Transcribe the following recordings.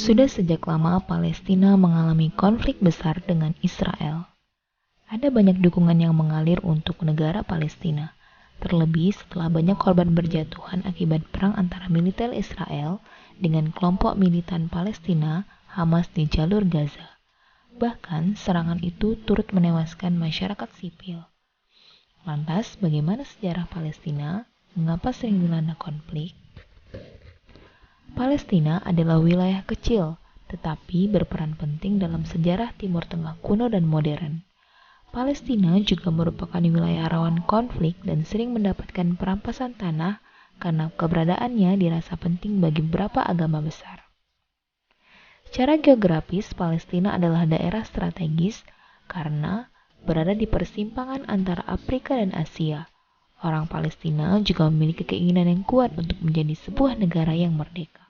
Sudah sejak lama Palestina mengalami konflik besar dengan Israel. Ada banyak dukungan yang mengalir untuk negara Palestina, terlebih setelah banyak korban berjatuhan akibat perang antara militer Israel dengan kelompok militan Palestina, Hamas di jalur Gaza. Bahkan serangan itu turut menewaskan masyarakat sipil. Lantas, bagaimana sejarah Palestina? Mengapa sering dilanda konflik? Palestina adalah wilayah kecil, tetapi berperan penting dalam sejarah Timur Tengah kuno dan modern. Palestina juga merupakan wilayah rawan konflik dan sering mendapatkan perampasan tanah karena keberadaannya dirasa penting bagi beberapa agama besar. Secara geografis, Palestina adalah daerah strategis karena berada di persimpangan antara Afrika dan Asia. Orang Palestina juga memiliki keinginan yang kuat untuk menjadi sebuah negara yang merdeka.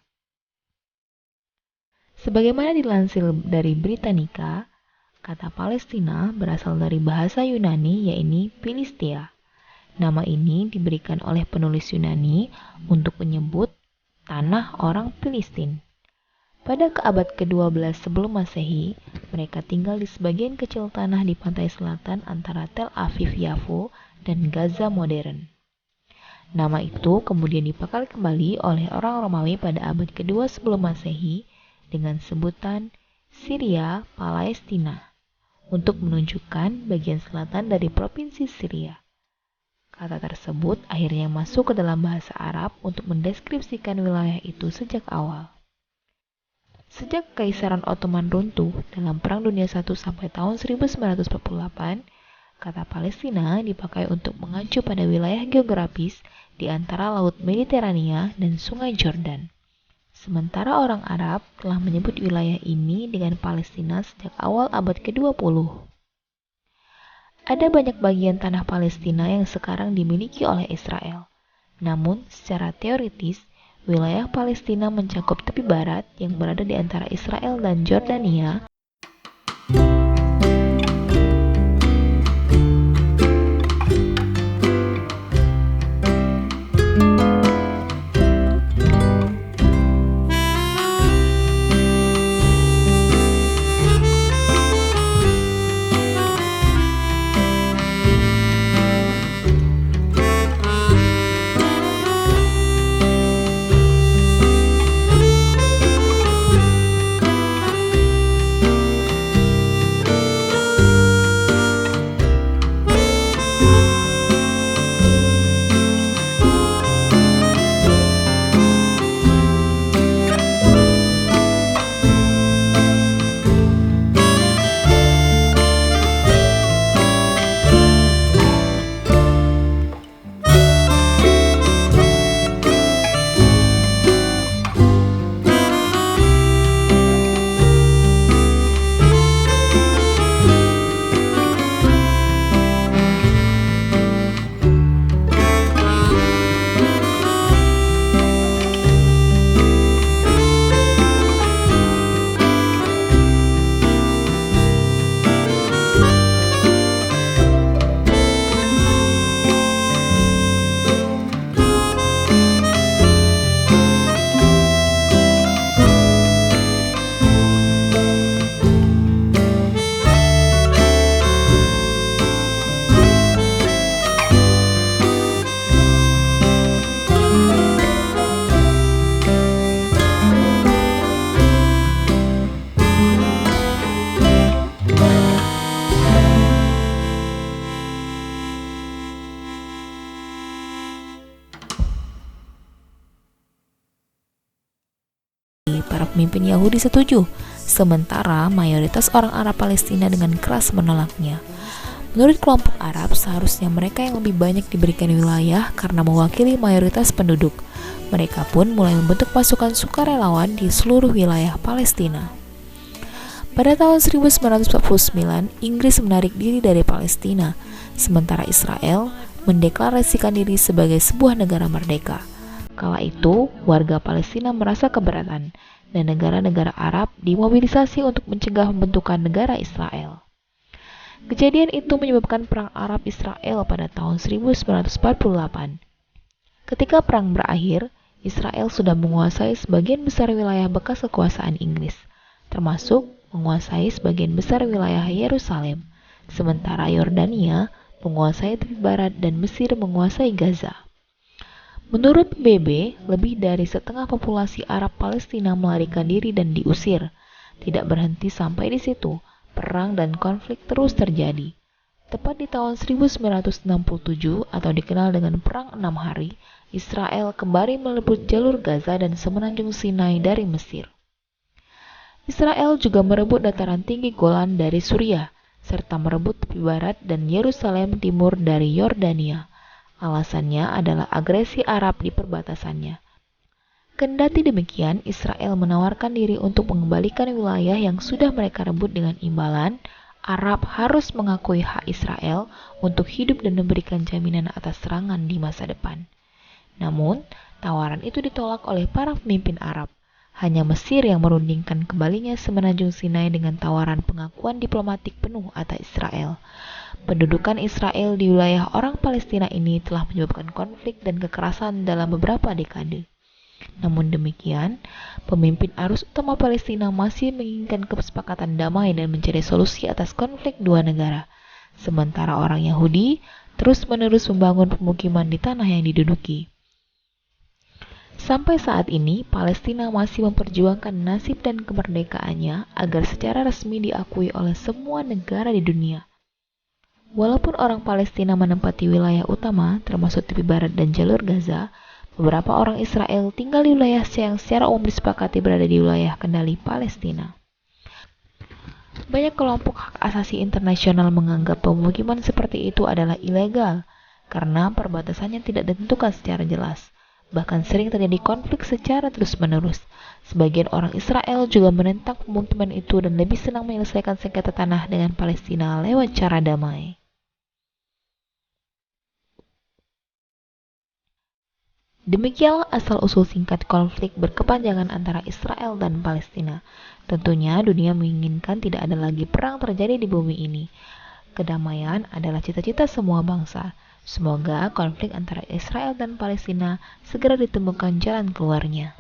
Sebagaimana dilansir dari Britannica, kata Palestina berasal dari bahasa Yunani yaitu Philistia. Nama ini diberikan oleh penulis Yunani untuk menyebut tanah orang Filistin. Pada abad ke-12 sebelum Masehi, mereka tinggal di sebagian kecil tanah di pantai selatan antara Tel Aviv-Yafo dan Gaza modern. Nama itu kemudian dipakai kembali oleh orang Romawi pada abad kedua sebelum Masehi dengan sebutan Syria Palestina untuk menunjukkan bagian selatan dari provinsi Syria. Kata tersebut akhirnya masuk ke dalam bahasa Arab untuk mendeskripsikan wilayah itu sejak awal. Sejak Kekaisaran Ottoman runtuh dalam Perang Dunia I sampai tahun 1948, kata Palestina dipakai untuk mengacu pada wilayah geografis di antara Laut Mediterania dan Sungai Jordan. Sementara orang Arab telah menyebut wilayah ini dengan Palestina sejak awal abad ke-20. Ada banyak bagian tanah Palestina yang sekarang dimiliki oleh Israel. Namun, secara teoritis, wilayah Palestina mencakup tepi barat yang berada di antara Israel dan Jordania, para pemimpin Yahudi setuju, sementara mayoritas orang Arab Palestina dengan keras menolaknya. Menurut kelompok Arab, seharusnya mereka yang lebih banyak diberikan wilayah karena mewakili mayoritas penduduk. Mereka pun mulai membentuk pasukan sukarelawan di seluruh wilayah Palestina. Pada tahun 1949, Inggris menarik diri dari Palestina, sementara Israel mendeklarasikan diri sebagai sebuah negara merdeka. Kala itu, warga Palestina merasa keberatan, dan negara-negara Arab dimobilisasi untuk mencegah pembentukan negara Israel. Kejadian itu menyebabkan Perang Arab-Israel pada tahun 1948. Ketika perang berakhir, Israel sudah menguasai sebagian besar wilayah bekas kekuasaan Inggris, termasuk menguasai sebagian besar wilayah Yerusalem, sementara Yordania menguasai tepi barat dan Mesir menguasai Gaza. Menurut PBB, lebih dari setengah populasi Arab Palestina melarikan diri dan diusir. Tidak berhenti sampai di situ, perang dan konflik terus terjadi. Tepat di tahun 1967 atau dikenal dengan Perang 6 Hari, Israel kembali merebut jalur Gaza dan semenanjung Sinai dari Mesir. Israel juga merebut dataran tinggi Golan dari Suriah, serta merebut tepi barat dan Yerusalem Timur dari Yordania. Alasannya adalah agresi Arab di perbatasannya. Kendati demikian, Israel menawarkan diri untuk mengembalikan wilayah yang sudah mereka rebut dengan imbalan, Arab harus mengakui hak Israel untuk hidup dan memberikan jaminan atas serangan di masa depan. Namun, tawaran itu ditolak oleh para pemimpin Arab. Hanya Mesir yang merundingkan kembalinya semenanjung Sinai dengan tawaran pengakuan diplomatik penuh atas Israel. Pendudukan Israel di wilayah orang Palestina ini telah menyebabkan konflik dan kekerasan dalam beberapa dekade. Namun demikian, pemimpin arus utama Palestina masih menginginkan kesepakatan damai dan mencari solusi atas konflik dua negara. Sementara orang Yahudi terus-menerus membangun pemukiman di tanah yang diduduki. Sampai saat ini, Palestina masih memperjuangkan nasib dan kemerdekaannya agar secara resmi diakui oleh semua negara di dunia. Walaupun orang Palestina menempati wilayah utama, termasuk tepi barat dan jalur Gaza, beberapa orang Israel tinggal di wilayah yang secara umum disepakati berada di wilayah kendali Palestina. Banyak kelompok hak asasi internasional menganggap pemukiman seperti itu adalah ilegal karena perbatasannya tidak ditentukan secara jelas. Bahkan sering terjadi konflik secara terus-menerus. Sebagian orang Israel juga menentang pemukiman itu dan lebih senang menyelesaikan sengketa tanah dengan Palestina lewat cara damai. Demikianlah asal-usul singkat konflik berkepanjangan antara Israel dan Palestina. Tentunya dunia menginginkan tidak ada lagi perang terjadi di bumi ini. Kedamaian adalah cita-cita semua bangsa. Semoga konflik antara Israel dan Palestina segera ditemukan jalan keluarnya.